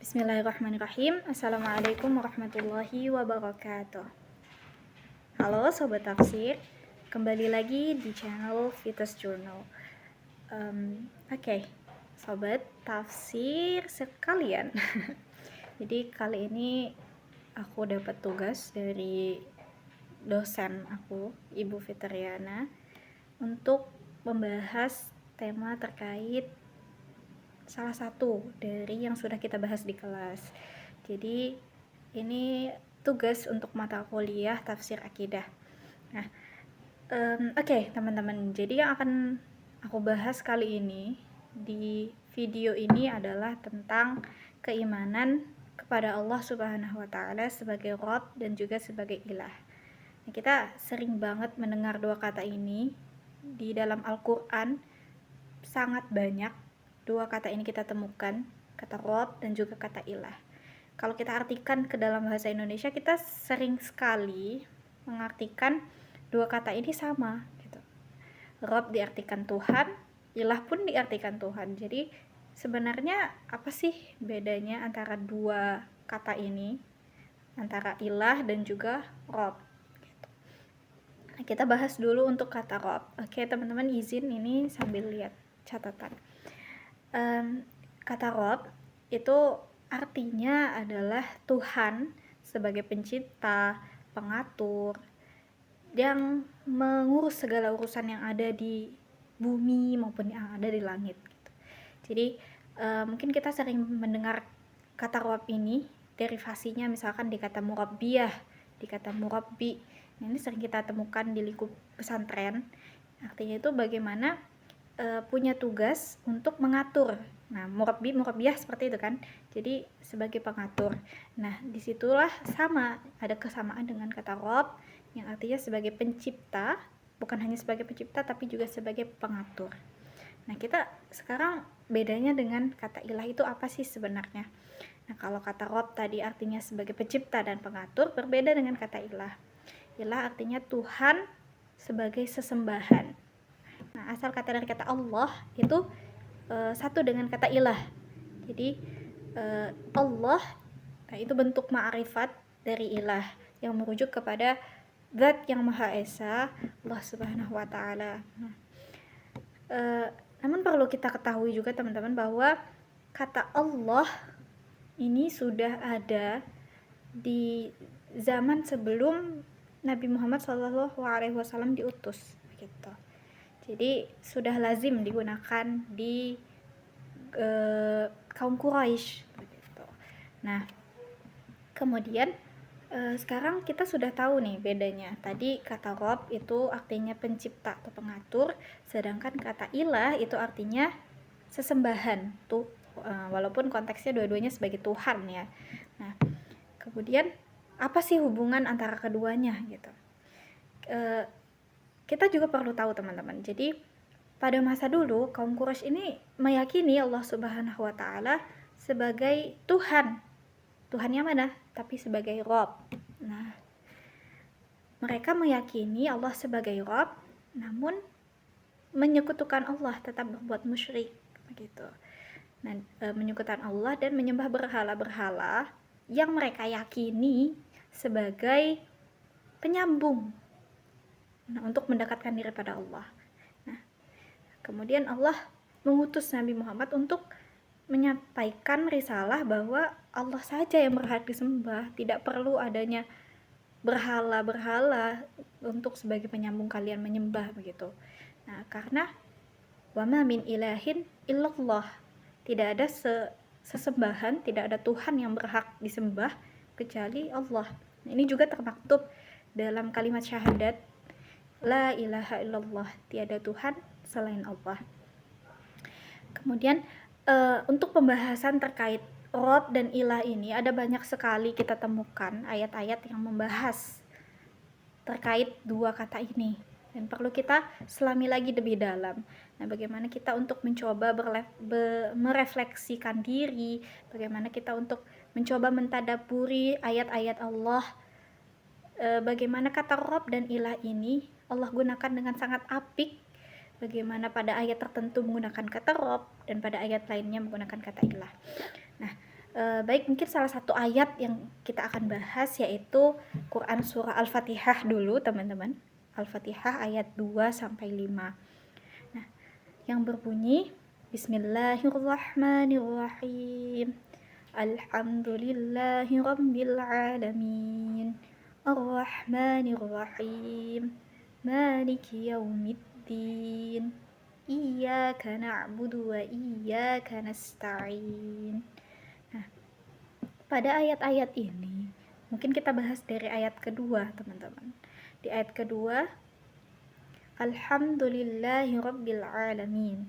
Bismillahirrahmanirrahim. Assalamualaikum warahmatullahi wabarakatuh. Halo Sobat Tafsir, kembali lagi di channel Vitas Journal. Oke, Sobat Tafsir sekalian. Jadi kali ini aku dapat tugas dari dosen aku, Ibu Fitriana, untuk membahas tema terkait salah satu dari yang sudah kita bahas di kelas. Jadi ini tugas untuk mata kuliah tafsir akidah. Nah, oke, teman-teman. Jadi yang akan aku bahas kali ini di video ini adalah tentang keimanan kepada Allah Subhanahu wa taala sebagai Rabb dan juga sebagai Ilah. Nah, kita sering banget mendengar dua kata ini di dalam Al-Qur'an, sangat banyak. Dua kata ini kita temukan, kata Rabb dan juga kata Ilah. Kalau kita artikan ke dalam bahasa Indonesia, kita sering sekali mengartikan dua kata ini sama gitu. Rabb diartikan Tuhan, Ilah pun diartikan Tuhan. Jadi sebenarnya apa sih bedanya antara dua kata ini, antara Ilah dan juga Rabb gitu. Nah, kita bahas dulu untuk kata Rabb. Oke, teman-teman izin ini sambil lihat catatan. Kata Rabb itu artinya adalah Tuhan sebagai pencipta, pengatur, yang mengurus segala urusan yang ada di bumi maupun yang ada di langit gitu. Jadi mungkin kita sering mendengar kata Rabb ini, derivasinya misalkan di kata murabbiyah, di kata murabbi. Nah, ini sering kita temukan di lingkup pesantren. Artinya itu bagaimana punya tugas untuk mengatur. Nah, murabbiyah seperti itu kan. Jadi sebagai pengatur. Nah, disitulah sama, ada kesamaan dengan kata Rabb yang artinya sebagai pencipta, bukan hanya sebagai pencipta tapi juga sebagai pengatur. Nah, kita sekarang bedanya dengan kata Ilah itu apa sih sebenarnya? Nah, kalau kata Rabb tadi artinya sebagai pencipta dan pengatur, berbeda dengan kata Ilah. Ilah artinya Tuhan sebagai sesembahan. Nah, asal kata dari kata Allah itu satu dengan kata Ilah. Jadi Allah itu bentuk ma'rifat dari Ilah yang merujuk kepada Zat yang Maha Esa, Allah Subhanahu wa taala. Nah, namun perlu kita ketahui juga teman-teman bahwa kata Allah ini sudah ada di zaman sebelum Nabi Muhammad SAW diutus gitu. Jadi sudah lazim digunakan di kaum Quraisy gitu. Nah, kemudian sekarang kita sudah tahu nih bedanya. Tadi kata Rabb itu artinya pencipta atau pengatur, sedangkan kata Ilah itu artinya sesembahan. Tuh walaupun konteksnya dua-duanya sebagai Tuhan ya. Nah, kemudian apa sih hubungan antara keduanya gitu? Kita juga perlu tahu teman-teman. Jadi pada masa dulu kaum Quraisy ini meyakini Allah Subhanahu wa taala sebagai Tuhan. Tuhannya mana? Tapi sebagai Rabb. Nah, mereka meyakini Allah sebagai Rabb, namun menyekutukan Allah, tetap berbuat musyrik begitu. Nah, menyekutukan Allah dan menyembah berhala-berhala yang mereka yakini sebagai penyambung. Nah, untuk mendekatkan diri pada Allah. Nah, kemudian Allah mengutus Nabi Muhammad untuk menyampaikan risalah bahwa Allah saja yang berhak disembah, tidak perlu adanya berhala-berhala untuk sebagai penyambung kalian menyembah begitu. Nah, karena wa ma min ilahin illallah, tidak ada sesembahan, tidak ada Tuhan yang berhak disembah kecuali Allah. Nah, ini juga termaktub dalam kalimat syahadat la ilaha illallah, tiada Tuhan selain Allah. Kemudian untuk pembahasan terkait Rabb dan Ilah ini ada banyak sekali kita temukan ayat-ayat yang membahas terkait dua kata ini, dan perlu kita selami lagi lebih dalam. Nah, bagaimana kita untuk mencoba merefleksikan diri, bagaimana kita untuk mencoba mentadaburi ayat-ayat Allah, bagaimana kata Rabb dan Ilah ini Allah gunakan dengan sangat apik, bagaimana pada ayat tertentu menggunakan kata Rabb dan pada ayat lainnya menggunakan kata Ilah. Nah, Baik, mungkin salah satu ayat yang kita akan bahas yaitu Quran surah Al-Fatihah dulu, teman-teman. Al-Fatihah ayat 2 sampai 5. Nah, yang berbunyi Bismillahirrahmanirrahim. Alhamdulillahi rabbil alamin. Ar-Rahmanir-Rahim. Maliki yaumiddin. Iyyaka na'budu wa iyyaka nasta'in. Pada ayat-ayat ini, mungkin kita bahas dari ayat kedua, teman-teman. Di ayat kedua, Alhamdulillahi rabbil alamin.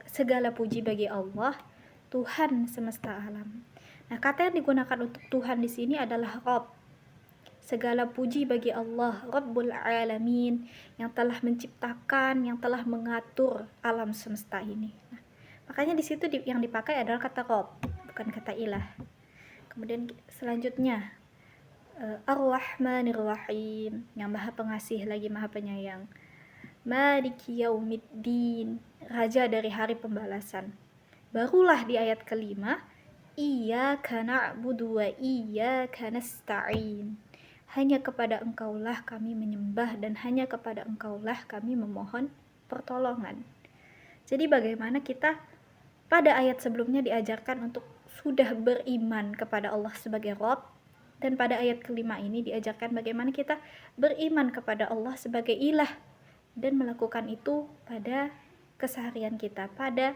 Segala puji bagi Allah, Tuhan semesta alam. Nah, kata yang digunakan untuk Tuhan di sini adalah Rabb. Segala puji bagi Allah, Rabbul alamin, yang telah menciptakan, yang telah mengatur alam semesta ini. Nah, makanya di situ yang dipakai adalah kata Rabb, bukan kata ilah. Kemudian selanjutnya Ar-Rahmanir-Rahim, yang maha pengasih lagi maha penyayang. Maliki yaumiddin, raja dari hari pembalasan. Barulah di ayat kelima, Iyyaka na'budu wa iyyaka nasta'in. Hanya kepada Engkaulah kami menyembah dan hanya kepada Engkaulah kami memohon pertolongan. Jadi bagaimana kita pada ayat sebelumnya diajarkan untuk sudah beriman kepada Allah sebagai Rabb, dan pada ayat kelima ini diajarkan bagaimana kita beriman kepada Allah sebagai ilah dan melakukan itu pada keseharian kita, pada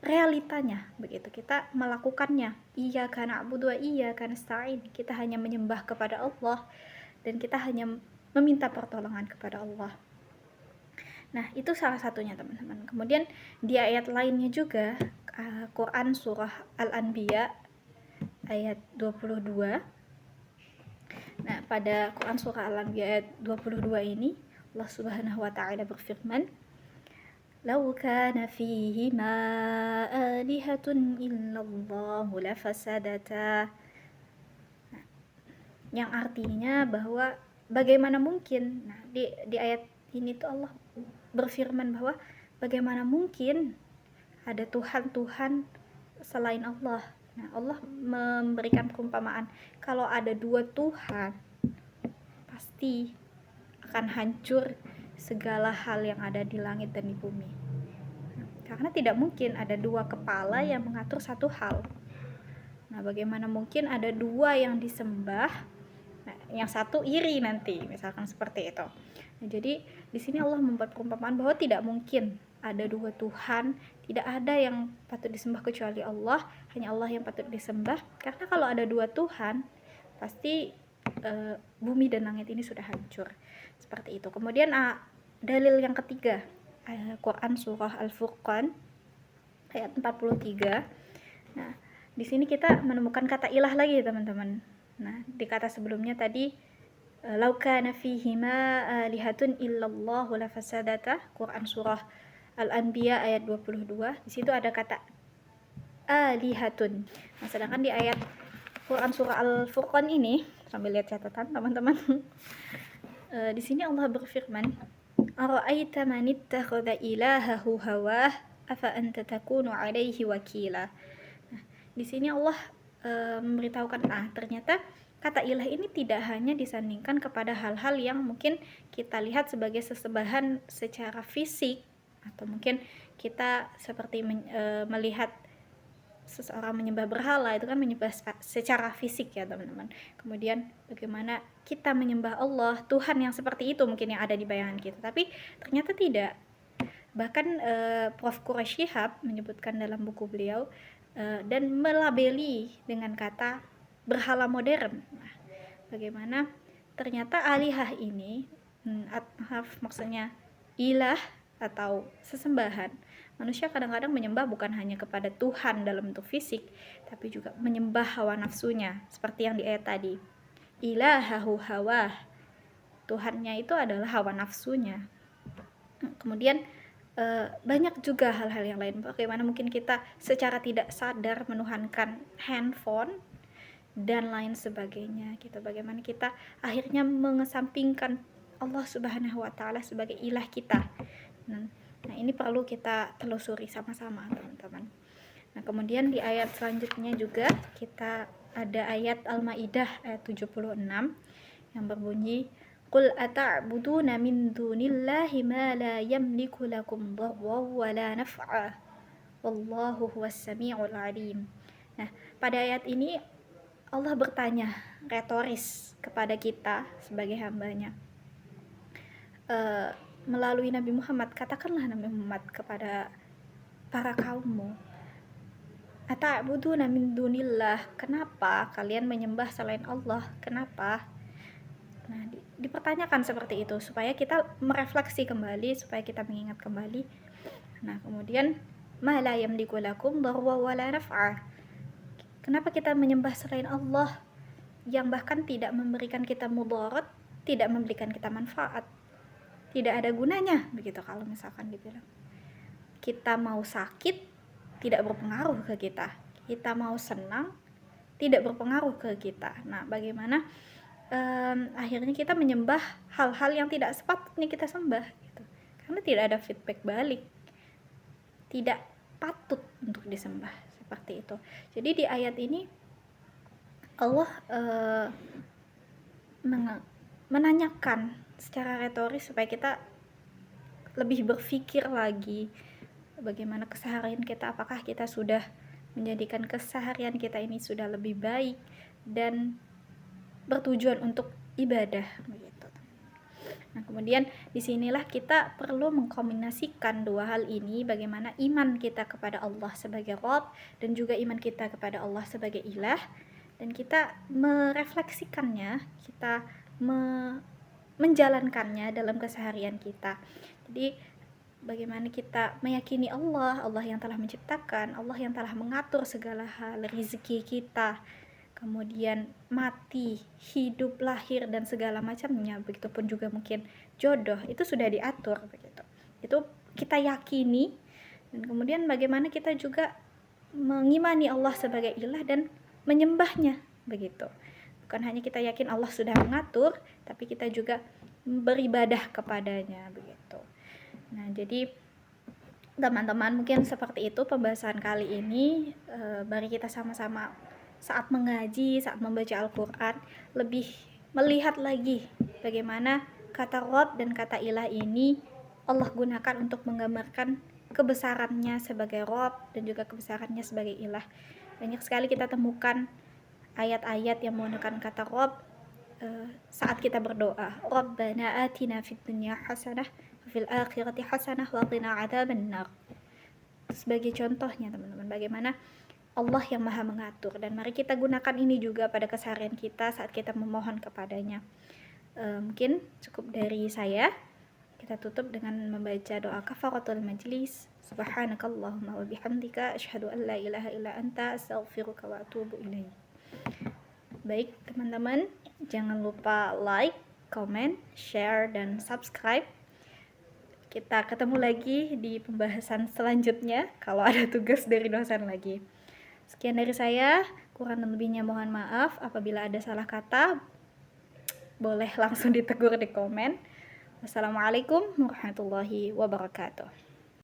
realitanya, begitu kita melakukannya. Iyyaka na'budu wa iyyaka nasta'in, kita hanya menyembah kepada Allah dan kita hanya meminta pertolongan kepada Allah. Nah, itu salah satunya, teman-teman. Kemudian di ayat lainnya juga, Quran surah Al-Anbiya ayat 22. Nah, pada Quran surah Al-Anbiya ayat 22 ini Allah Subhanahu wa taala berfirman, "Law kana fihima alihatun illallah lafasadata." Nah, yang artinya bahwa bagaimana mungkin, nah di ayat ini tuh Allah berfirman bahwa bagaimana mungkin ada Tuhan-Tuhan selain Allah. Nah, Allah memberikan perumpamaan kalau ada dua Tuhan, pasti akan hancur segala hal yang ada di langit dan di bumi. Karena tidak mungkin ada dua kepala yang mengatur satu hal. Nah, bagaimana mungkin ada dua yang disembah, nah, yang satu iri nanti, misalkan seperti itu. Nah, jadi di sini Allah membuat perumpamaan bahwa tidak mungkin ada dua Tuhan, tidak ada yang patut disembah kecuali Allah, hanya Allah yang patut disembah. Karena kalau ada dua Tuhan, pasti bumi dan langit ini sudah hancur. Seperti itu. Kemudian dalil yang ketiga, Quran surah Al-Furqan ayat 43. Nah, di sini kita menemukan kata ilah lagi, teman-teman. Nah, di kata sebelumnya tadi Lau kana fihima alihatun illallah lafasadata, Quran surah Al-Anbiya ayat 22. Di situ ada kata alihatun. Nah, sedangkan di ayat Quran surah Al-Furqan ini, sambil lihat catatan teman-teman, di sini Allah berfirman, "Ara'aita man ittakhadha ilahahu hawah afa anta takunu 'alaihi wakila." Nah, di sini Allah memberitahukan ternyata kata ilah ini tidak hanya disandingkan kepada hal-hal yang mungkin kita lihat sebagai sesembahan secara fisik, atau mungkin kita seperti melihat seseorang menyembah berhala, itu kan menyembah secara fisik ya, teman-teman. Kemudian bagaimana kita menyembah Allah, Tuhan yang seperti itu mungkin yang ada di bayangan kita, tapi ternyata tidak. Bahkan Prof. Quraish Shihab menyebutkan dalam buku beliau dan melabeli dengan kata berhala modern. Nah, bagaimana ternyata alihah ini, maksudnya ilah atau sesembahan. Manusia kadang-kadang menyembah bukan hanya kepada Tuhan dalam bentuk fisik, tapi juga menyembah hawa nafsunya, seperti yang di ayat tadi. Ilahahu hawah, Tuhannya itu adalah hawa nafsunya. Kemudian banyak juga hal-hal yang lain. Bagaimana mungkin kita secara tidak sadar menuhankan handphone dan lain sebagainya. Bagaimana kita akhirnya mengesampingkan Allah Subhanahu wa taala sebagai ilah kita. Nah, ini perlu kita telusuri sama-sama, teman-teman. Nah, kemudian di ayat selanjutnya juga kita ada ayat Al-Maidah ayat 76 yang berbunyi Qul ata'buduna min dunillahi ma la yamliku lakum dharran wa la naf'a wallahu huwas sami'ul alim. Nah, pada ayat ini Allah bertanya retoris kepada kita sebagai hambanya. Melalui Nabi Muhammad, katakanlah Nabi Muhammad kepada para kaummu, ata'buduna min dunillah, kenapa kalian menyembah selain Allah? Kenapa? Nah, dipertanyakan seperti itu supaya kita merefleksi kembali, supaya kita mengingat kembali. Nah, kemudian ma la yamliku lakum darra wa la naf'a. Kenapa kita menyembah selain Allah yang bahkan tidak memberikan kita mudarat, tidak memberikan kita manfaat, tidak ada gunanya begitu. Kalau misalkan dibilang kita mau sakit tidak berpengaruh ke kita, kita mau senang tidak berpengaruh ke kita. Nah, bagaimana akhirnya kita menyembah hal-hal yang tidak sepatutnya kita sembah gitu. Karena tidak ada feedback balik, tidak patut untuk disembah seperti itu. Jadi di ayat ini Allah menanyakan secara retoris supaya kita lebih berpikir lagi bagaimana keseharian kita, apakah kita sudah menjadikan keseharian kita ini sudah lebih baik dan bertujuan untuk ibadah begitu. Nah, kemudian disinilah kita perlu mengkombinasikan dua hal ini, bagaimana iman kita kepada Allah sebagai Rabb dan juga iman kita kepada Allah sebagai ilah, dan kita merefleksikannya, kita menjalankannya dalam keseharian kita. Jadi bagaimana kita meyakini Allah yang telah menciptakan, Allah yang telah mengatur segala hal, rezeki kita, kemudian mati, hidup, lahir, dan segala macamnya, begitupun juga mungkin jodoh, itu sudah diatur begitu. Itu kita yakini, dan kemudian bagaimana kita juga mengimani Allah sebagai ilah dan menyembahnya begitu. Bukan hanya kita yakin Allah sudah mengatur, tapi kita juga beribadah kepadanya begitu. Nah, jadi teman-teman, mungkin seperti itu pembahasan kali ini. Mari kita sama-sama saat mengaji, saat membaca Al-Quran, lebih melihat lagi bagaimana kata Rabb dan kata ilah ini Allah gunakan untuk menggambarkan kebesarannya sebagai Rabb dan juga kebesarannya sebagai ilah. Banyak sekali kita temukan ayat-ayat yang menggunakan kata Rabb saat kita berdoa, Rabbana atina fid dunya hasanah wa fil akhirati hasanah wa qina adzabannar. Sebagai contohnya teman-teman, bagaimana Allah yang maha mengatur, dan mari kita gunakan ini juga pada keseharian kita saat kita memohon kepadanya. Mungkin cukup dari saya. Kita tutup dengan membaca doa kafaratul majlis. Subhanakallahumma wa bihamdika asyhadu an la ilaha illa anta astaghfiruka wa atubu ilaik. Baik teman-teman, jangan lupa like, comment, share, dan subscribe. Kita ketemu lagi di pembahasan selanjutnya kalau ada tugas dari dosen lagi. Sekian dari saya, kurang dan lebihnya mohon maaf. Apabila ada salah kata, boleh langsung ditegur di komen. Wassalamualaikum warahmatullahi wabarakatuh.